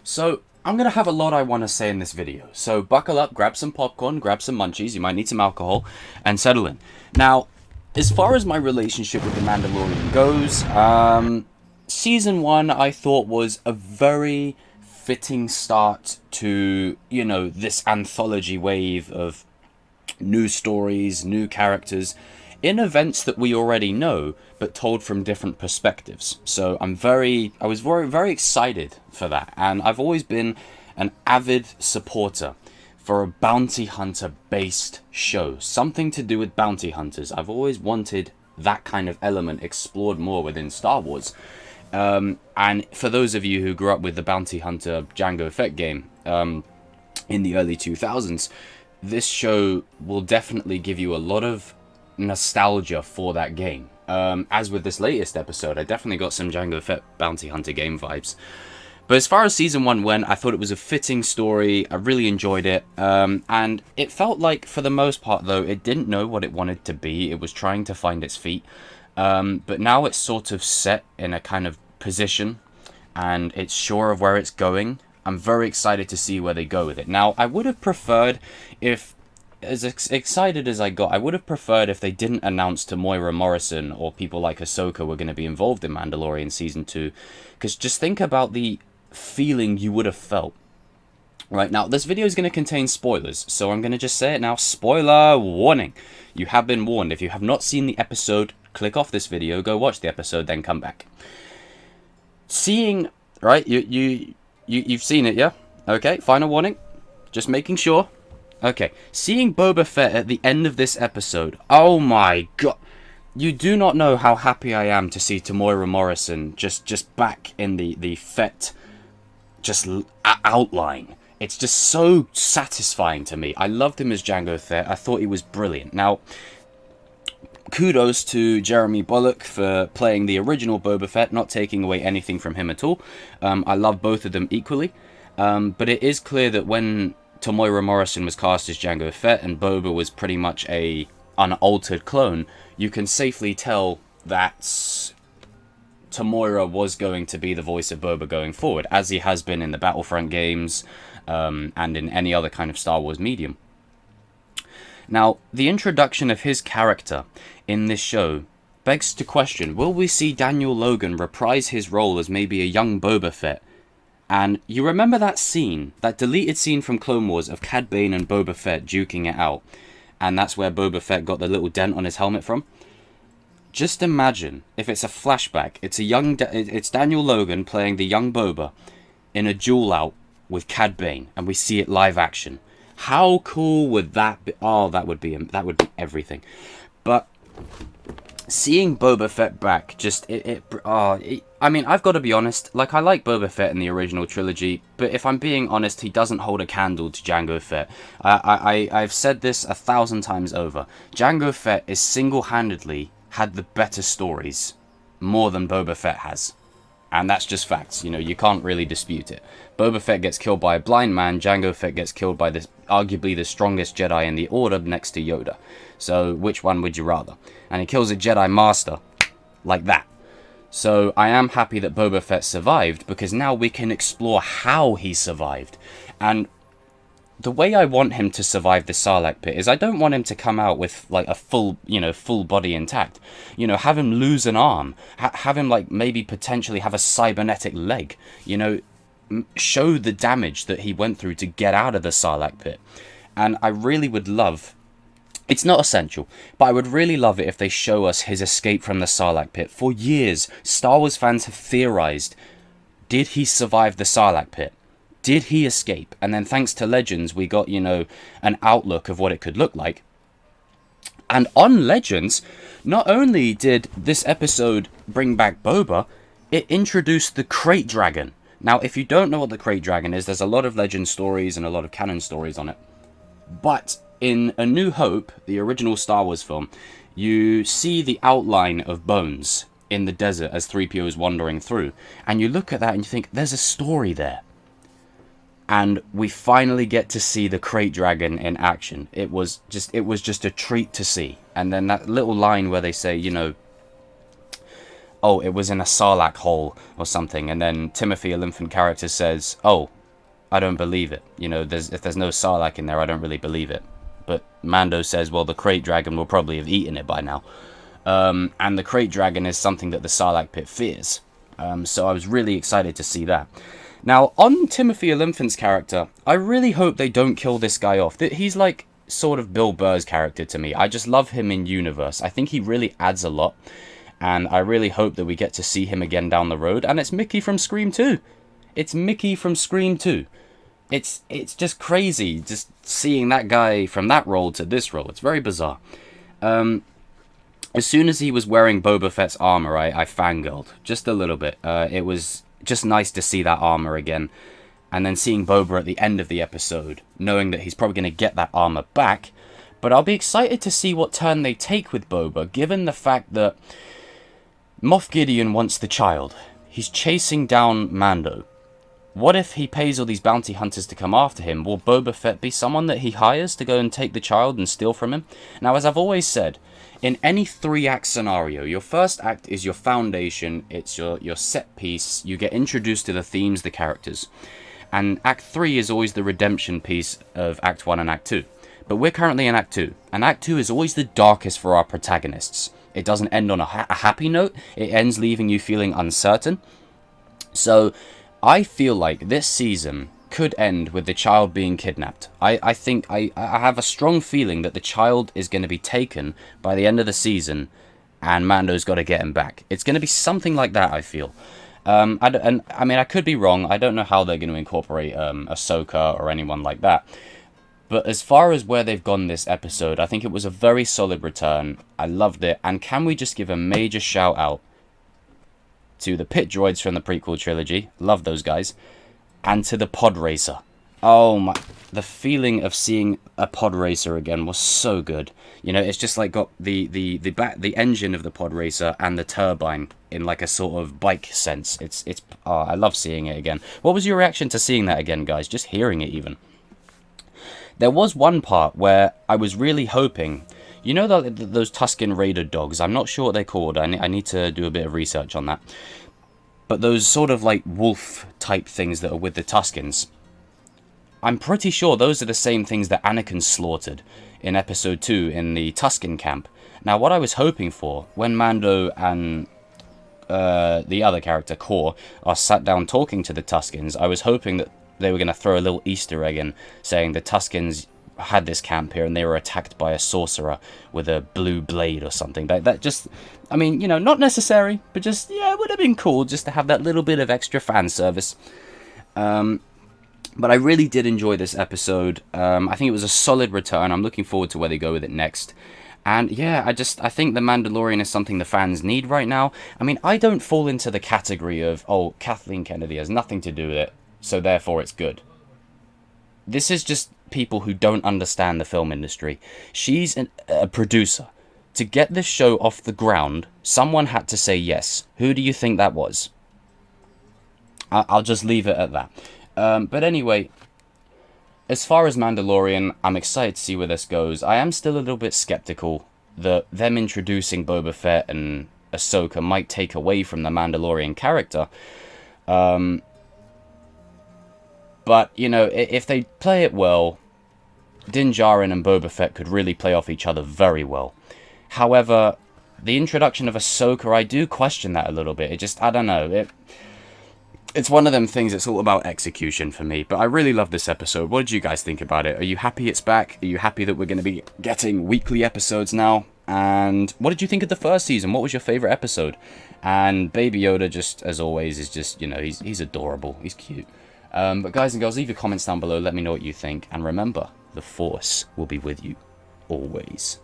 So, I'm going to have a lot I want to say in this video. So, buckle up, grab some popcorn, grab some munchies, you might need some alcohol, and settle in. Now, as far as my relationship with The Mandalorian goes, Season 1 I thought was a very fitting start to, this anthology wave of new stories, new characters, in events that we already know, but told from different perspectives. So I was very excited for that, and I've always been an avid supporter for a bounty hunter based show, something to do with bounty hunters. I've always wanted that kind of element explored more within Star Wars. And for those of you who grew up with the bounty hunter Jango Fett game in the early 2000s, this show will definitely give you a lot of nostalgia for that game. As with this latest episode, I definitely got some Jango Fett bounty hunter game vibes. But as far as Season 1 went, I thought it was a fitting story. I really enjoyed it. And it felt like, for the most part, though, it didn't know what it wanted to be. It was trying to find its feet. But now it's sort of set in a kind of position, and it's sure of where it's going. I'm very excited to see where they go with it. Now, I would have preferred if, as excited as I got, I would have preferred if they didn't announce Temuera Morrison or people like Ahsoka were going to be involved in Mandalorian Season 2. Because just think about the feeling you would have felt. Right, now, this video is going to contain spoilers, so I'm going to just say it now. Spoiler warning. You have been warned. If you have not seen the episode, click off this video, go watch the episode, then come back. Seeing, right, you've seen it, yeah? Okay, final warning. Just making sure. Okay, seeing Boba Fett at the end of this episode, oh my god. You do not know how happy I am to see Temuera Morrison just back in the Fett outline. It's just so satisfying to me. I loved him as Jango Fett. I thought he was brilliant. Now, kudos to Jeremy Bulloch for playing the original Boba Fett, not taking away anything from him at all. I love both of them equally. But it is clear that when Temuera Morrison was cast as Jango Fett and Boba was pretty much a unaltered clone, you can safely tell that Temuera was going to be the voice of Boba going forward, as he has been in the Battlefront games and in any other kind of Star Wars medium. Now, the introduction of his character in this show begs to question, will we see Daniel Logan reprise his role as maybe a young Boba Fett? And you remember that scene, that deleted scene from Clone Wars of Cad Bane and Boba Fett duking it out? And that's where Boba Fett got the little dent on his helmet from? Just imagine if it's a flashback. It's Daniel Logan playing the young Boba in a duel out with Cad Bane, and we see it live action. How cool would that be? Oh, that would be everything. But seeing Boba Fett back, I mean, I've got to be honest. Like, I like Boba Fett in the original trilogy, but if I'm being honest, he doesn't hold a candle to Jango Fett. I've said this 1,000 times over. Jango Fett is single-handedly had the better stories, more than Boba Fett has. And that's just facts, you can't really dispute it. Boba Fett gets killed by a blind man, Jango Fett gets killed by arguably the strongest Jedi in the Order next to Yoda. So, which one would you rather? And he kills a Jedi Master, like that. So, I am happy that Boba Fett survived, because now we can explore how he survived. And the way I want him to survive the Sarlacc pit is I don't want him to come out with like a full body intact. Have him lose an arm. Have him like maybe potentially have a cybernetic leg. Show the damage that he went through to get out of the Sarlacc pit. And I really would love, it's not essential, but I would really love it if they show us his escape from the Sarlacc pit. For years, Star Wars fans have theorized, did he survive the Sarlacc pit? Did he escape? And then thanks to Legends, we got, an outlook of what it could look like. And on Legends, not only did this episode bring back Boba, it introduced the Krayt Dragon. Now, if you don't know what the Krayt Dragon is, there's a lot of Legend stories and a lot of canon stories on it. But in A New Hope, the original Star Wars film, you see the outline of bones in the desert as 3PO is wandering through. And you look at that and you think, there's a story there. And we finally get to see the Krayt Dragon in action. It was just a treat to see. And then that little line where they say, oh, it was in a Sarlacc hole or something, and then Timothy, Olyphant character, says, oh, I don't believe it. You know, if there's no Sarlacc in there, I don't really believe it. But Mando says, well, the Krayt Dragon will probably have eaten it by now. And the Krayt Dragon is something that the Sarlacc pit fears. So I was really excited to see that. Now, on Timothy Olyphant's character, I really hope they don't kill this guy off. He's like sort of Bill Burr's character to me. I just love him in universe. I think he really adds a lot. And I really hope that we get to see him again down the road. And it's Mickey from Scream 2. It's Mickey from Scream 2. It's just crazy, just seeing that guy from that role to this role. It's very bizarre. As soon as he was wearing Boba Fett's armor, I fangirled just a little bit. It was just nice to see that armor again. And then seeing Boba at the end of the episode, knowing that he's probably going to get that armor back. But I'll be excited to see what turn they take with Boba, given the fact that Moff Gideon wants the child. He's chasing down Mando. What if he pays all these bounty hunters to come after him? Will Boba Fett be someone that he hires to go and take the child and steal from him? Now, as I've always said, in any 3-act scenario, your first act is your foundation, it's your set piece, you get introduced to the themes, the characters. And Act 3 is always the redemption piece of Act 1 and Act 2. But we're currently in Act 2, and Act 2 is always the darkest for our protagonists. It doesn't end on a happy note, it ends leaving you feeling uncertain. So I feel like this season could end with the child being kidnapped. I think I have a strong feeling that the child is going to be taken by the end of the season, and Mando's got to get him back. It's going to be something like that, I feel. I mean, I could be wrong. I don't know how they're going to incorporate Ahsoka or anyone like that. But as far as where they've gone this episode, I think it was a very solid return. I loved it. And can we just give a major shout out to the pit droids from the prequel trilogy, love those guys, and to the pod racer. Oh my, the feeling of seeing a pod racer again was so good. You know, it's just like got the engine of the pod racer and the turbine in like a sort of bike sense. I love seeing it again. What was your reaction to seeing that again, guys? Just hearing it even. There was one part where I was really hoping, you know, those Tusken Raider dogs, I'm not sure what they're called, I need to do a bit of research on that. But those sort of like wolf type things that are with the Tuskens, I'm pretty sure those are the same things that Anakin slaughtered in episode 2 in the Tusken camp. Now what I was hoping for, when Mando and the other character, Kor, are sat down talking to the Tuskens, I was hoping that they were going to throw a little Easter egg in, saying the Tuskens had this camp here and they were attacked by a sorcerer with a blue blade or something. That just, I mean, you know, not necessary, but just, yeah, it would have been cool just to have that little bit of extra fan service. But I really did enjoy this episode. I think it was a solid return. I'm looking forward to where they go with it next. And yeah, I think The Mandalorian is something the fans need right now. I mean, I don't fall into the category of, oh, Kathleen Kennedy has nothing to do with it, so therefore it's good. This is just people who don't understand the film industry. She's a producer. To get this show off the ground, someone had to say yes. Who do you think that was? I'll just leave it at that. But anyway, as far as Mandalorian, I'm excited to see where this goes. I am still a little bit skeptical that them introducing Boba Fett and Ahsoka might take away from the Mandalorian character. But, you know, if they play it well, Din Djarin and Boba Fett could really play off each other very well. However, the introduction of Ahsoka, I do question that a little bit. It just, I don't know. It's one of them things, it's all about execution for me. But I really love this episode. What did you guys think about it? Are you happy it's back? Are you happy that we're going to be getting weekly episodes now? And what did you think of the first season? What was your favourite episode? And Baby Yoda, just as always, is just, you know, he's adorable. He's cute. But guys and girls, leave your comments down below. Let me know what you think. And remember, the Force will be with you always.